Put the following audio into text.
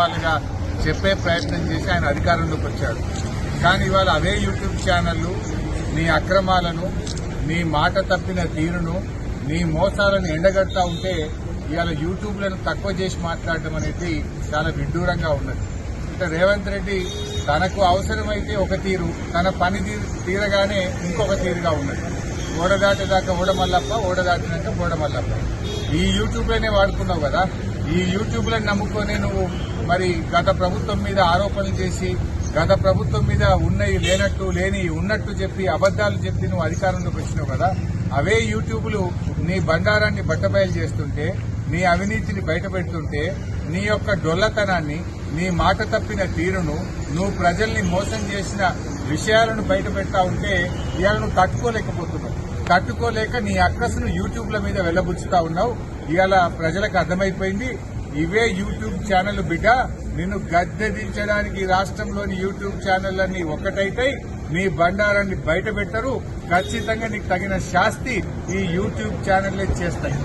దఫాలుగా చెప్పే ప్రయత్నం చేసి ఆయన అధికారంలోకి వచ్చాడు. కానీ ఇవాళ అవే యూట్యూబ్ ఛానళ్లు నీ అక్రమాలను, నీ మాట తప్పిన తీరును, నీ మోసాలను ఎండగడతా ఉంటే ఇవాళ యూట్యూబ్లను తక్కువ చేసి మాట్లాడడం అనేది చాలా విడ్డూరంగా ఉన్నది. అంటే రేవంత్ రెడ్డి తనకు అవసరమైతే ఒక తీరు, తన పని తీరగానే ఇంకొక తీరుగా ఉన్నది. ఓడదాటేదాకా ఓడమల్లప్ప, ఓడదాటినాక ఓడమల్లప్ప. ఈ యూట్యూబ్లోనే వాడుకున్నావు కదా. ఈ యూట్యూబ్లను నమ్ముకొని నువ్వు మరి గత ప్రభుత్వం మీద ఆరోపణలు చేసి, గత ప్రభుత్వం మీద ఉన్నవి లేనట్టు, లేని ఉన్నట్టు చెప్పి, అబద్దాలు చెప్పి నువ్వు అధికారంలోకి వచ్చినావు కదా. అవే యూట్యూబ్లు నీ బండారాన్ని బట్టబయలు చేస్తుంటే, నీ అవినీతిని బయటపెడుతుంటే, నీ యొక్క డొల్లతనాన్ని, నీ మాట తప్పిన తీరును, నువ్వు ప్రజల్ని మోసం చేసిన విషయాలను బయటపెడతా ఉంటే ఇవాళ నువ్వు తట్టుకోలేకపోతున్నావు. తట్టుకోలేక నీ అక్కసును యూట్యూబ్ల మీద వెళ్లబుచ్చుతా ఉన్నావు. ఇవాళ ప్రజలకు అర్థమైపోయింది, ఇవే యూట్యూబ్ ఛానల్ బిడ్డ నిన్ను గద్దె దించడానికి రాష్ట్రంలోని యూట్యూబ్ ఛానళ్లన్నీ ఒక్కటైతే నీ బండారాన్ని బయటపెట్టరు. ఖచ్చితంగా నీకు తగిన శాస్తి ఈ యూట్యూబ్ ఛానళ్లే చేస్తాయి.